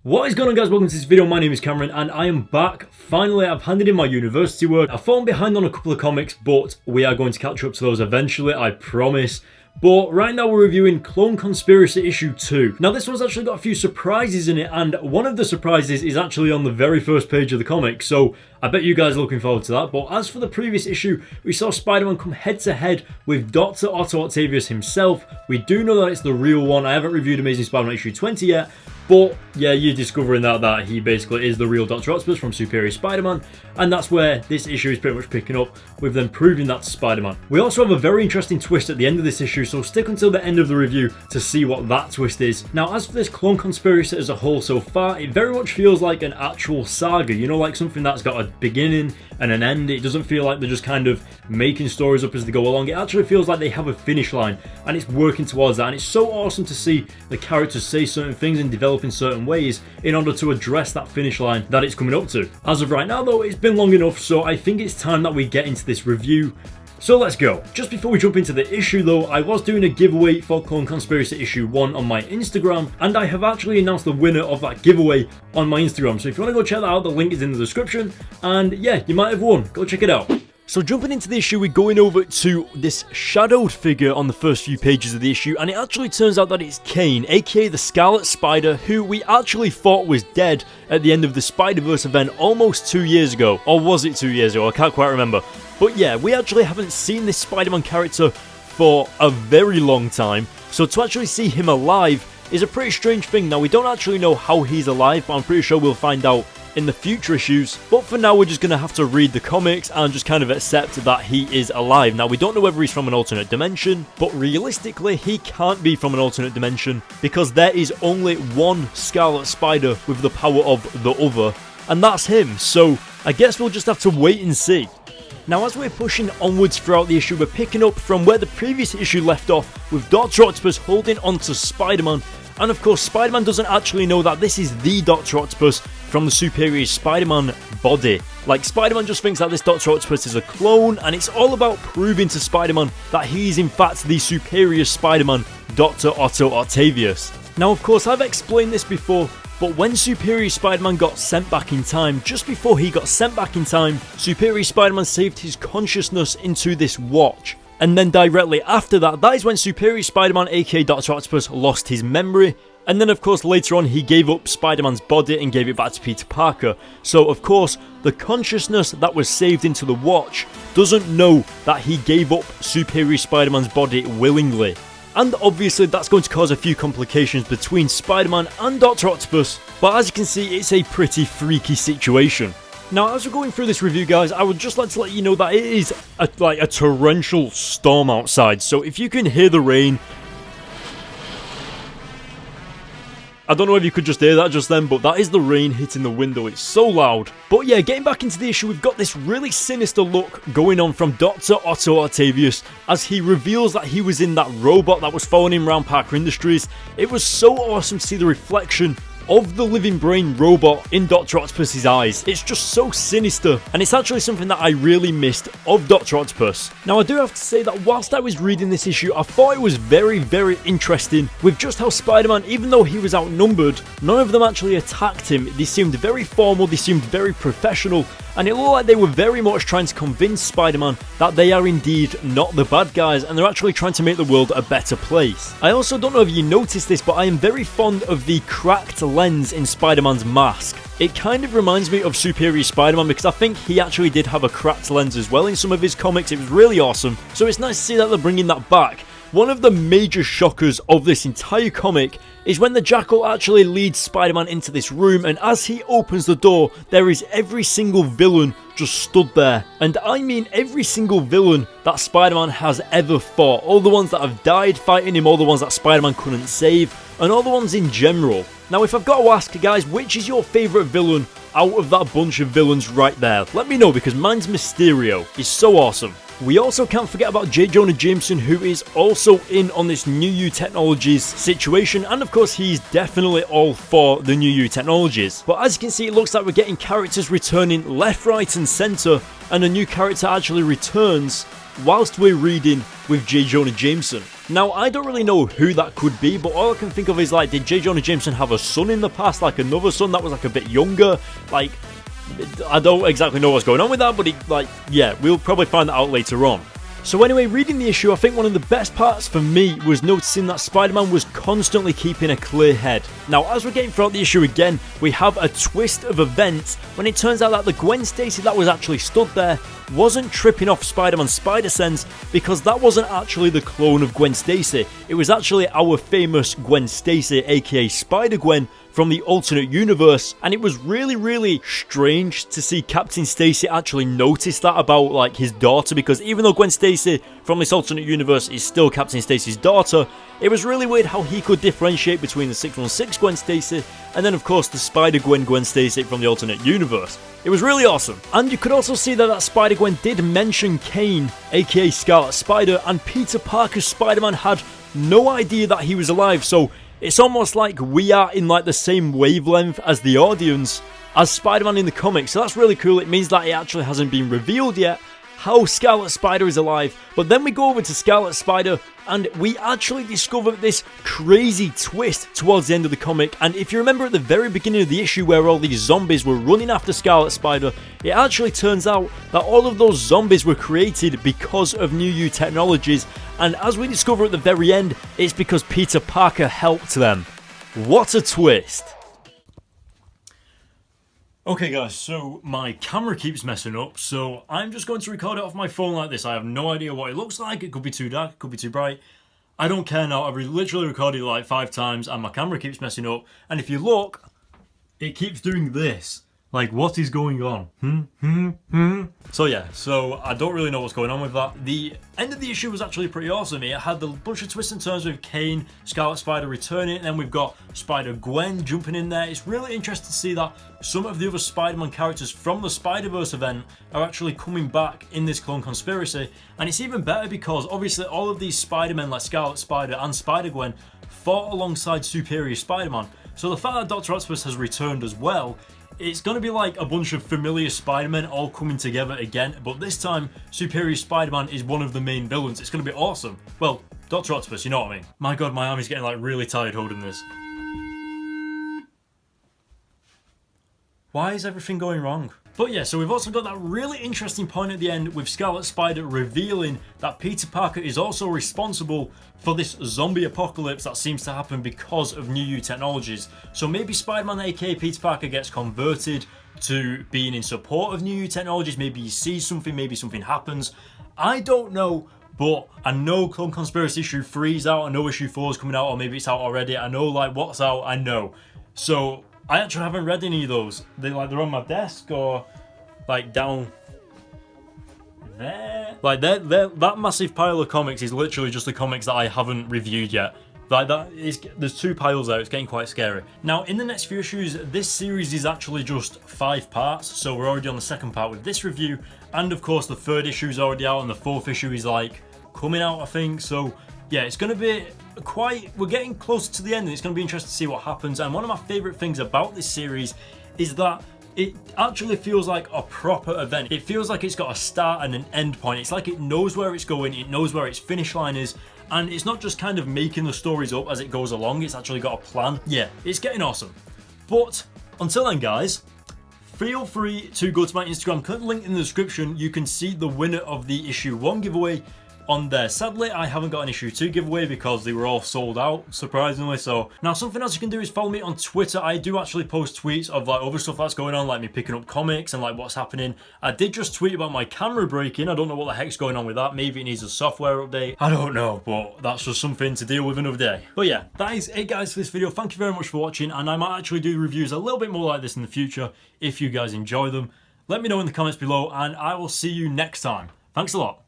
What is going on, guys? Welcome to this video. My name is Cameron and I am back. Finally, I've handed in my university work. I've fallen behind on a couple of comics, but we are going to catch up to those eventually, I promise. But right now we're reviewing Clone Conspiracy issue 2. Now this one's actually got a few surprises in it, and one of the surprises is actually on the very first page of the comic, so I bet you guys are looking forward to that. But as for the previous issue, we saw Spider-Man come head to head with Dr. Otto Octavius himself. We do know that it's the real one. I haven't reviewed Amazing Spider-Man issue 20 yet, but yeah, you're discovering that he basically is the real Dr. Octopus from Superior Spider-Man, and that's where this issue is pretty much picking up, with them proving that to Spider-Man. We also have a very interesting twist at the end of this issue, so stick until the end of the review to see what that twist is. Now, as for this Clone Conspiracy as a whole so far, it very much feels like an actual saga, you know, like something that's got a beginning and an end. It doesn't feel like they're just kind of making stories up as they go along. It actually feels like they have a finish line and it's working towards that, and it's so awesome to see the characters say certain things and develop in certain ways in order to address that finish line that it's coming up to. As of right now though, it's been long enough, so I think it's time that we get into this review. So let's go. Just before we jump into the issue though, I was doing a giveaway for Clone Conspiracy issue 1 on my Instagram, and I have actually announced the winner of that giveaway on my Instagram. So if you want to go check that out, the link is in the description, and yeah, you might have won. Go check it out. So jumping into the issue, we're going over to this shadowed figure on the first few pages of the issue, and it actually turns out that it's Kane, aka the Scarlet Spider, who we actually thought was dead at the end of the Spider-Verse event almost 2 years ago. Or was it 2 years ago? I can't quite remember. But yeah, we actually haven't seen this Spider-Man character for a very long time, so to actually see him alive is a pretty strange thing. Now, we don't actually know how he's alive, but I'm pretty sure we'll find out in the future issues. But for now, we're just going to have to read the comics and just kind of accept that he is alive. Now, we don't know whether he's from an alternate dimension, but realistically, he can't be from an alternate dimension because there is only one Scarlet Spider with the power of the other, and that's him. So I guess we'll just have to wait and see. Now, as we're pushing onwards throughout the issue, we're picking up from where the previous issue left off, with Dr. Octopus holding onto Spider-Man. And of course, Spider-Man doesn't actually know that this is the Dr. Octopus from the Superior Spider-Man body. Like, Spider-Man just thinks that this Dr. Octopus is a clone, and it's all about proving to Spider-Man that he's in fact the Superior Spider-Man, Dr. Otto Octavius. Now, of course, I've explained this before, but when Superior Spider-Man got sent back in time, just before he got sent back in time, Superior Spider-Man saved his consciousness into this watch. And then directly after that, that is when Superior Spider-Man, aka Dr. Octopus, lost his memory. And then of course later on he gave up Spider-Man's body and gave it back to Peter Parker. So of course, the consciousness that was saved into the watch doesn't know that he gave up Superior Spider-Man's body willingly. And obviously that's going to cause a few complications between Spider-Man and Dr. Octopus, but as you can see, it's a pretty freaky situation. Now, as we're going through this review, guys, I would just like to let you know that it is like a torrential storm outside, so if you can hear the rain, I don't know if you could just hear that just then, but that is the rain hitting the window. It's so loud. But yeah, getting back into the issue, we've got this really sinister look going on from Dr. Otto Octavius as he reveals that he was in that robot that was following him around Parker Industries. It was so awesome to see the reflection of the living brain robot in Dr. Octopus's eyes. It's just so sinister, and it's actually something that I really missed of Dr. Octopus. Now, I do have to say that whilst I was reading this issue, I thought it was very, very interesting with just how Spider-Man, even though he was outnumbered, none of them actually attacked him. They seemed very formal, they seemed very professional, and it looked like they were very much trying to convince Spider-Man that they are indeed not the bad guys, and they're actually trying to make the world a better place. I also don't know if you noticed this, but I am very fond of the cracked lens in Spider-Man's mask. It kind of reminds me of Superior Spider-Man because I think he actually did have a cracked lens as well in some of his comics. It was really awesome, so it's nice to see that they're bringing that back. One of the major shockers of this entire comic is when the Jackal actually leads Spider-Man into this room, and as he opens the door, there is every single villain just stood there. And I mean every single villain that Spider-Man has ever fought. All the ones that have died fighting him, all the ones that Spider-Man couldn't save, and all the ones in general. Now, if I've got to ask, guys, which is your favourite villain out of that bunch of villains right there? Let me know, because mine's Mysterio. He's so awesome. We also can't forget about J. Jonah Jameson, who is also in on this New U Technologies situation, and of course he's definitely all for the New U Technologies. But as you can see, it looks like we're getting characters returning left, right and centre, and a new character actually returns whilst we're reading with J. Jonah Jameson. Now, I don't really know who that could be, but all I can think of is, like, did J. Jonah Jameson have a son in the past, like another son that was like a bit younger? Like, I don't exactly know what's going on with that, but yeah, we'll probably find that out later on. So anyway, reading the issue, I think one of the best parts for me was noticing that Spider-Man was constantly keeping a clear head. Now, as we're getting throughout the issue again, we have a twist of events when it turns out that the Gwen Stacy that was actually stood there wasn't tripping off Spider-Man's spider sense, because that wasn't actually the clone of Gwen Stacy. It was actually our famous Gwen Stacy, aka Spider-Gwen, from the alternate universe, and it was really strange to see Captain Stacy actually notice that about, like, his daughter, because even though Gwen Stacy from this alternate universe is still Captain Stacy's daughter, it was really weird how he could differentiate between the 616 Gwen Stacy and then of course the Spider-Gwen Stacy from the alternate universe. It was really awesome. And you could also see that Spider-Gwen did mention Kane, aka Scarlet Spider, and Peter Parker's Spider-Man had no idea that he was alive, so it's almost like we are in like the same wavelength as the audience as Spider-Man in the comics, so that's really cool. It means that it actually hasn't been revealed yet how Scarlet Spider is alive. But then we go over to Scarlet Spider and we actually discover this crazy twist towards the end of the comic. And if you remember at the very beginning of the issue where all these zombies were running after Scarlet Spider, it actually turns out that all of those zombies were created because of New technologies, and as we discover at the very end, it's because Peter Parker helped them. What a twist! Okay guys, so my camera keeps messing up, so I'm just going to record it off my phone like this. I have no idea what it looks like. It could be too dark, it could be too bright. I don't care now. I've literally recorded it like 5 times and my camera keeps messing up. And if you look, it keeps doing this. Like, what is going on? So yeah, so I don't really know what's going on with that. The end of the issue was actually pretty awesome. It had the bunch of twists and turns with Kane, Scarlet Spider returning, and then we've got Spider-Gwen jumping in there. It's really interesting to see that some of the other Spider-Man characters from the Spider-Verse event are actually coming back in this clone conspiracy. And it's even better because obviously all of these Spider-Men like Scarlet Spider and Spider-Gwen fought alongside Superior Spider-Man. So the fact that Dr. Octopus has returned as well, it's going to be like a bunch of familiar Spider-Men all coming together again, but this time Superior Spider-Man is one of the main villains. It's going to be awesome. Well, Dr. Octopus, you know what I mean. My god, my arm is getting like really tired holding this. Why is everything going wrong? But yeah, so we've also got that really interesting point at the end with Scarlet Spider revealing that Peter Parker is also responsible for this zombie apocalypse that seems to happen because of New technologies. So maybe Spider-Man aka Peter Parker gets converted to being in support of New technologies. Maybe he sees something, maybe something happens. I don't know, but I know Clone Conspiracy issue 3 is out, I know issue 4 is coming out, or maybe it's out already. I know like what's out, I know. So I actually haven't read any of those. They're on my desk or like down there. Like that massive pile of comics is literally just the comics that I haven't reviewed yet. Like there's 2 piles there. It's getting quite scary. Now in the next few issues, this series is actually just 5 parts. So we're already on the 2nd part with this review, and of course the 3rd issue is already out, and the 4th issue is like coming out, I think. So yeah, it's going to be we're getting closer to the end, and it's going to be interesting to see what happens. And one of my favorite things about this series is that it actually feels like a proper event. It feels like it's got a start and an end point. It's like it knows where it's going, it knows where its finish line is, and it's not just kind of making the stories up as it goes along. It's actually got a plan. Yeah, it's getting awesome. But until then guys, feel free to go to my Instagram, click the link in the description. You can see the winner of the issue 1 giveaway on there. Sadly, I haven't got an issue 2 giveaway because they were all sold out, surprisingly. So now something else you can do is follow me on Twitter. I do actually post tweets of like other stuff that's going on, like me picking up comics and like what's happening. I did just tweet about my camera breaking. I don't know what the heck's going on with that. Maybe it needs a software update. I don't know, but that's just something to deal with another day. But yeah, that is it guys for this video. Thank you very much for watching, and I might actually do reviews a little bit more like this in the future if you guys enjoy them. Let me know in the comments below, and I will see you next time. Thanks a lot.